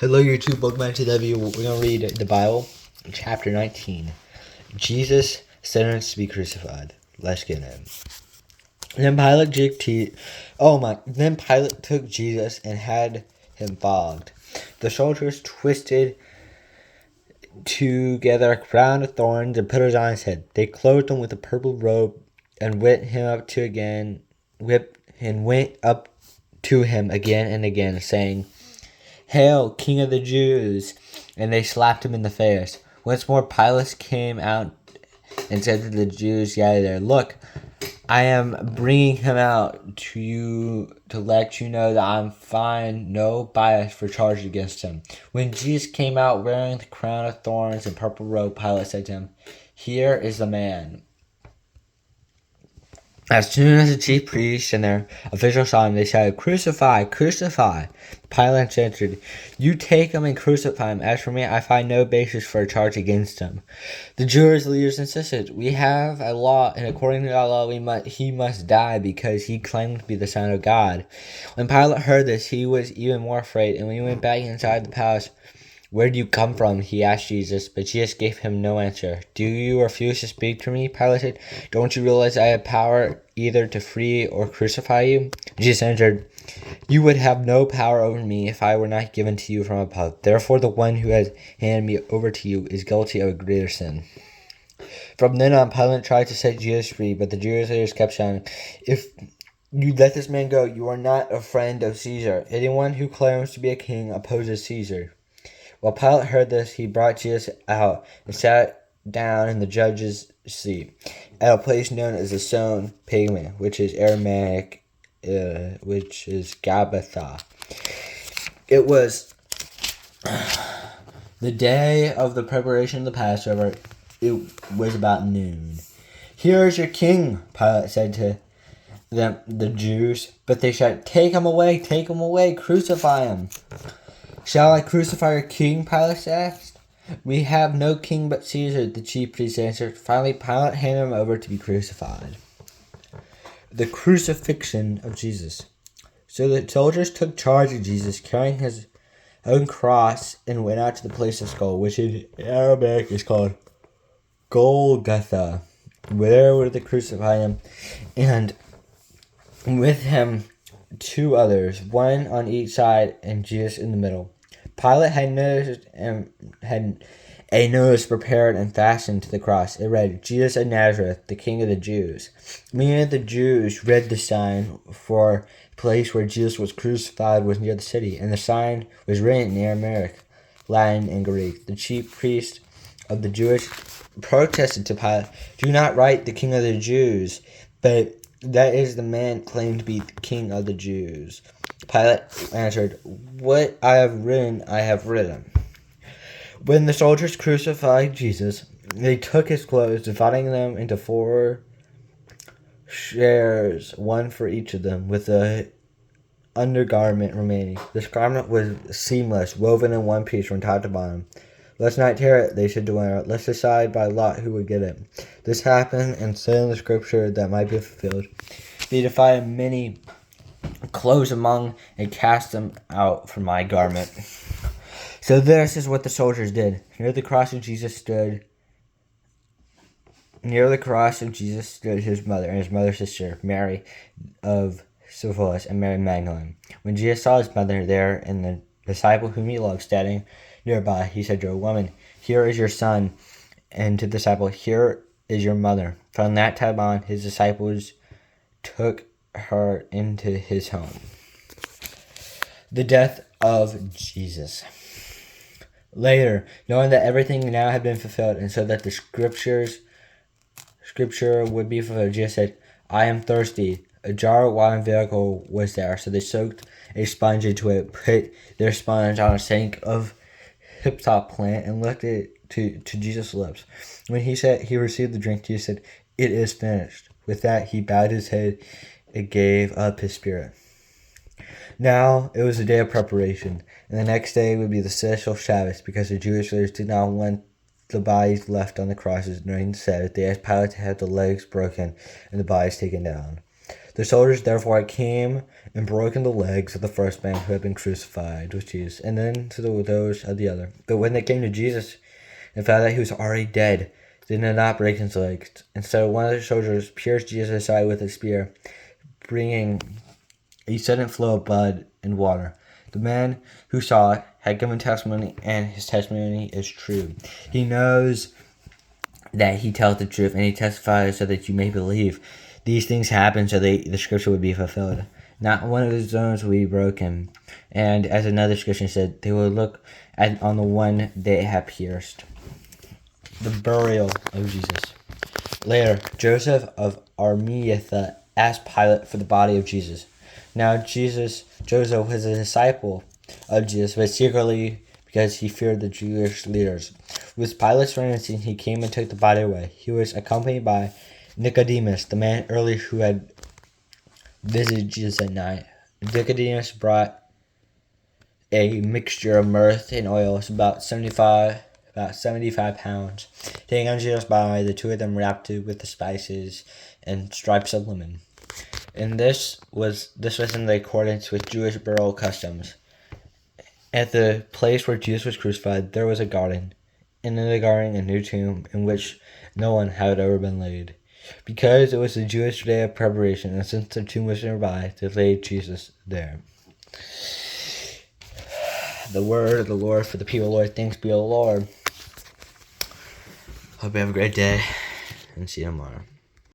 Hello YouTube, welcome back to the video. We're going to read the Bible, chapter 19. Jesus sentenced to be crucified. Let's get in. Then Pilate took Jesus and had him flogged. The soldiers twisted together a crown of thorns and put it on his head. They clothed him with a purple robe and went up to him again and again, saying, "Hail, King of the Jews!" And they slapped him in the face. Once more Pilate came out and said to the Jews gathered there, "Look, I am bringing him out to you to let you know that I find no bias for charges against him." When Jesus came out wearing the crown of thorns and purple robe, Pilate said to him, "Here is the man." As soon as the chief priests and their officials saw him, they shouted, "Crucify! Crucify!" Pilate answered, "You take him and crucify him. As for me, I find no basis for a charge against him." The Jewish leaders insisted, "We have a law, and according to that law, he must die because he claimed to be the Son of God." When Pilate heard this, he was even more afraid, and when he went back inside the palace, "Where do you come from?" he asked Jesus, but Jesus gave him no answer. "Do you refuse to speak to me?" Pilate said. "Don't you realize I have power either to free or crucify you?" Jesus answered, "You would have no power over me if I were not given to you from above. Therefore the one who has handed me over to you is guilty of a greater sin." From then on, Pilate tried to set Jesus free, but the Jewish leaders kept shouting, "If you let this man go, you are not a friend of Caesar. Anyone who claims to be a king opposes Caesar." While Pilate heard this, he brought Jesus out and sat down in the judge's seat at a place known as the Stone Pavement, which is Aramaic, which is Gabbatha. It was the day of the preparation of the Passover. It was about noon. "Here is your king," Pilate said to them, the Jews. But they shouted, take him away, crucify him." "Shall I crucify your king?" Pilate asked. "We have no king but Caesar," the chief priests answered. Finally, Pilate handed him over to be crucified. The crucifixion of Jesus. So the soldiers took charge of Jesus, carrying his own cross, and went out to the place of skull, which in Arabic is called Golgotha. There were they crucify him, and with him 2 others, one on each side and Jesus in the middle. Pilate had a notice prepared and fastened to the cross. It read, "Jesus of Nazareth, the King of the Jews." Many of the Jews read the sign, for the place where Jesus was crucified was near the city, and the sign was written in Aramaic, Latin, and Greek. The chief priest of the Jewish protested to Pilate, "Do not write the King of the Jews, but that is the man claimed to be the King of the Jews." Pilate answered, "What I have written." When the soldiers crucified Jesus, they took his clothes, dividing them into 4 shares, one for each of them, with the undergarment remaining. This garment was seamless, woven in one piece from top to bottom. "Let's not tear it," they said to one another. "Let's decide by lot who would get it." This happened, and said in the scripture that might be fulfilled, "They divided many clothes among and cast them out for my garment." So this is what the soldiers did. Near the cross of Jesus stood his mother and his mother's sister, Mary of Syphilis and Mary Magdalene. When Jesus saw his mother there and the disciple whom he loved standing nearby, he said to her, "Woman, here is your son," and to the disciple, "Here is your mother." From that time on, his disciples took her into his home. The death of Jesus. Later, knowing that everything now had been fulfilled, and so that the scripture would be fulfilled, Jesus said, "I am thirsty." A jar of wine vinegar was there, so they soaked a sponge into it, put their sponge on a stake of hyssop plant, and lifted it to Jesus' lips. When he received the drink, Jesus said, "It is finished." With that, he bowed his head and gave up his spirit. Now it was a day of preparation, and the next day would be the special Sabbath, because the Jewish leaders did not want the bodies left on the crosses during the Sabbath. They asked Pilate to have the legs broken and the bodies taken down. The soldiers therefore came and broken the legs of the first man who had been crucified with Jesus, and then to those of the other. But when they came to Jesus and found that he was already dead, they did not break his legs. Instead, one of the soldiers pierced Jesus' side with a spear, bringing a sudden flow of blood and water. The man who saw it had given testimony, and his testimony is true. He knows that he tells the truth, and he testifies so that you may believe. These things happen so the scripture would be fulfilled. Not one of his bones will be broken. And as another scripture said, they will look on the one they have pierced. The burial of Jesus. Later, Joseph of Arimathea asked Pilate for the body of Jesus. Now Joseph was a disciple of Jesus, but secretly because he feared the Jewish leaders. With Pilate's renouncing, he came and took the body away. He was accompanied by Nicodemus, the man earlier who had visited Jesus at night. Nicodemus brought a mixture of myrrh and oil, about 75 pounds. Taking on Jesus' body, the two of them wrapped it with the spices and stripes of linen. And this was in accordance with Jewish burial customs. At the place where Jesus was crucified, there was a garden, and in the garden a new tomb in which no one had ever been laid. Because it was the Jewish day of preparation, and since the tomb was nearby, they laid Jesus there. The word of the Lord for the people, Lord. Thanks be to the Lord. Hope you have a great day, and see you tomorrow.